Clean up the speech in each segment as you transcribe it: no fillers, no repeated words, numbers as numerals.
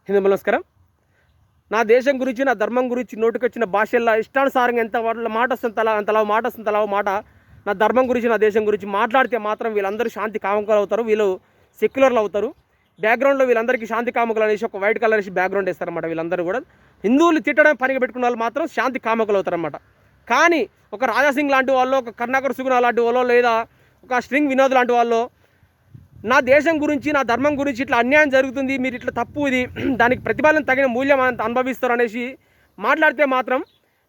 హిందూ నమస్కారం. నా దేశం గురించి, నా ధర్మం గురించి నోటికొచ్చిన భాషల్లో ఇష్టానుసారంగా ఎంత మాట వస్తుంది అంతలా మాట వస్తుంది, తలా మాట నా ధర్మం గురించి, నా దేశం గురించి మాట్లాడితే మాత్రం వీళ్ళందరూ శాంతి కాముకులు అవుతారు. వీళ్ళు సెక్యులర్లు అవుతారు. బ్యాక్గ్రౌండ్లో వీళ్ళందరికీ శాంతి కాముకులు అనేసి ఒక వైట్ కలర్ వేసి బ్యాక్గ్రౌండ్ వేస్తారన్నమాట. వీళ్ళందరూ కూడా హిందువులు తిట్టడం పనిగా పెట్టుకున్న వాళ్ళు మాత్రం శాంతి కాముకులు అవుతారన్నమాట. కానీ ఒక రాజాసింగ్ లాంటి వాళ్ళు, ఒక కరుణాకర్ సుగుణ లాంటి వాళ్ళు, లేదా ఒక స్ట్రింగ్ వినోద్ లాంటి వాళ్ళు నా దేశం గురించి, నా ధర్మం గురించి ఇట్లా అన్యాయం జరుగుతుంది, మీరు ఇట్లా తప్పు, ఇది దానికి ప్రతిఫలం తగిన మూల్యం అనుభవిస్తారు అనేసి మాట్లాడితే మాత్రం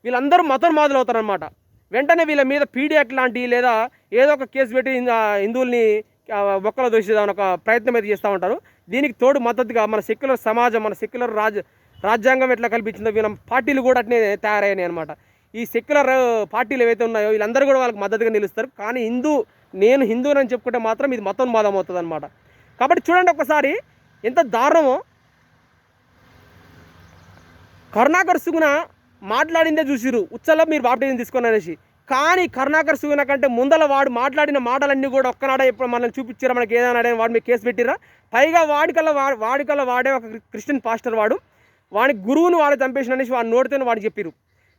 వీళ్ళందరూ మతోన్మాదులు అవుతారనమాట. వెంటనే వీళ్ళ మీద పీడియాక్ట్ లాంటి లేదా ఏదో ఒక కేసు పెట్టి హిందువుల్ని బొక్కలో దోషిద్దామని ఒక ప్రయత్నం అయితే చేస్తూ ఉంటారు. దీనికి తోడు మద్దతుగా మన సెక్యులర్ సమాజం, మన సెక్యులర్ రాజ్యాంగం ఎట్లా కల్పించిందో వీళ్ళ పార్టీలు కూడా అట్నే తయారయ్యాయి అనమాట. ఈ సెక్యులర్ పార్టీలు ఏవైతే ఉన్నాయో వీళ్ళందరూ కూడా వాళ్ళకి మద్దతుగా నిలుస్తారు. కానీ నేను హిందువునని చెప్పుకుంటే మాత్రం ఇది మతోన్మాదం అవుతుంది అనమాట. కాబట్టి చూడండి ఒకసారి ఎంత దారుణమో. కరుణాకర్ సుగుణ మాట్లాడిందే చూసిరు, ఉచ్చలో మీరు బాప్టిజం తీసుకొని అనేసి. కానీ కరుణాకర్ సుగుణ కంటే ముందల వాడు మాట్లాడిన మాటలన్నీ కూడా ఒక్కనాడే ఎప్పుడు మనల్ని చూపించారా, మనకి ఏదైనా వాడి మీద కేసు పెట్టిరా. పైగా వాడికల్లా వాడే ఒక క్రిస్టియన్ పాస్టర్, వాడి గురువుని వాడు చంపేసిన అనేసి వాడిని నోడితేనే వాడికి చెప్పిరు.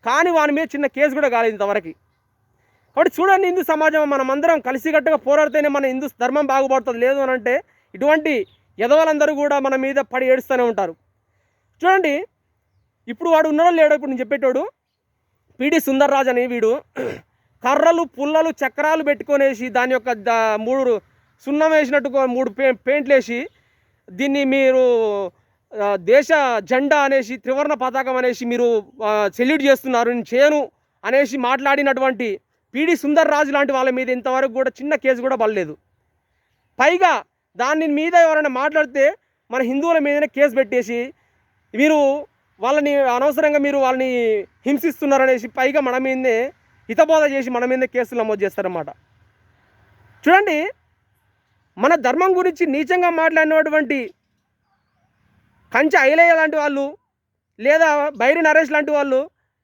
కానీ వాడి మీద చిన్న కేసు కూడా కాలేదు ఇంతవరకు. కాబట్టి చూడండి, హిందూ సమాజం మనమందరం కలిసికట్టుగా పోరాడితేనే మన హిందూ ధర్మం బాగుపడుతుంది. లేదు అని అంటే ఇటువంటి ఎదవాళ్ళందరూ కూడా మన మీద పడి ఏడుస్తూనే ఉంటారు. చూడండి, ఇప్పుడు వాడు ఉన్నాడో లేడో, ఇప్పుడు నేను చెప్పేటోడు పిడి సుందర్రాజ్ అని వీడు కర్రలు, పుల్లలు, చక్రాలు పెట్టుకొనేసి దాని యొక్క 3 సున్నం వేసినట్టు 3 పెయింట్లు వేసి దీన్ని మీరు దేశ జెండా అనేసి, త్రివర్ణ పతాకం అనేసి మీరు సెల్యూట్ చేస్తున్నారు, నేను చేయను అనేసి మాట్లాడినటువంటి పిడి సుందర్రాజు లాంటి వాళ్ళ మీద ఇంతవరకు కూడా చిన్న కేసు కూడా పడలేదు. పైగా దాని మీద ఎవరైనా మాట్లాడితే మన హిందువుల మీదనే కేసు పెట్టేసి మీరు వాళ్ళని అనవసరంగా మీరు వాళ్ళని హింసిస్తున్నారనేసి పైగా మన మీదనే హితబోధ చేసి మన మీదనే కేసులు నమోదు చేస్తారన్నమాట. చూడండి, మన ధర్మం గురించి నీచంగా మాట్లాడినటువంటి కంచె ఐలయ్య లాంటి వాళ్ళు, లేదా బైరి నరేష్ లాంటి వాళ్ళు,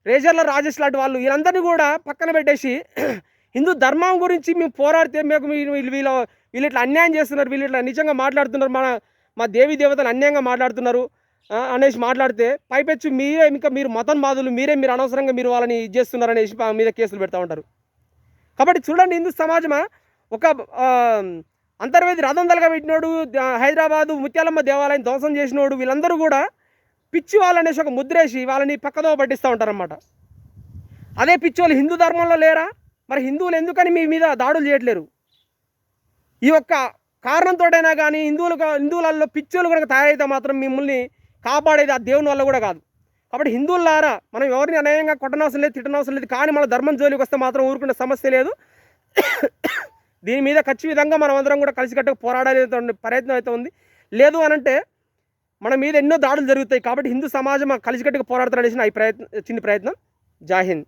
రేజర్ల రాజేష్ లాంటి వాళ్ళు, వీళ్ళందరినీ కూడా పక్కన పెట్టేసి హిందూ ధర్మం గురించి మేము పోరాడితే వీళ్ళు ఇట్లా అన్యాయం చేస్తున్నారు, వీళ్ళు ఇట్లా నిజంగా మాట్లాడుతున్నారు, మా దేవీ దేవతలు అన్యాయంగా మాట్లాడుతున్నారు అనేసి మాట్లాడితే పైపెచ్చు మీరు మతోన్మాదులు, మీరు అనవసరంగా మీరు వాళ్ళని ఇది చేస్తున్నారు అనేసి మీద కేసులు పెడతా ఉంటారు. కాబట్టి చూడండి, హిందూ సమాజమా ఒక అంతర్వేది రథం తలగా పెట్టినోడు, హైదరాబాదు ముత్యాలమ్మ దేవాలయం ధ్వంసం చేసినోడు, వీళ్ళందరూ కూడా పిచ్చి వాళ్ళనేసి ఒక ముద్రేసి వాళ్ళని పక్కదో పట్టిస్తూ ఉంటారన్నమాట. అదే పిచ్చి వాళ్ళు హిందూ ధర్మంలో లేరా? మరి హిందువులు ఎందుకని మీ మీద దాడులు చేయట్లేరు? ఈ ఒక్క కారణంతోటైనా కానీ హిందువులలో పిచ్చోళ్ళు కనుక తయారైతే మాత్రం మిమ్మల్ని కాపాడేది ఆ దేవుని వల్ల కూడా కాదు. కాబట్టి హిందువులారా, మనం ఎవరిని అన్యాయంగా కొట్టనవసరం లేదు, తిట్టనవసరం లేదు. కానీ మన ధర్మం జోలికి వస్తే మాత్రం ఊరుకునే సమస్య లేదు. దీని మీద ఖచ్చితంగా మనం అందరం కూడా కలిసికట్టుగా పోరాడాలి ప్రయత్నం అయితే ఉంది. లేదు అనంటే మన మీద ఎన్నో దాడులు జరుగుతాయి. కాబట్టి హిందూ సమాజం కలిసికట్టుగా పోరాడతారనేసి నా చిన్న ప్రయత్నం. జై హింద్.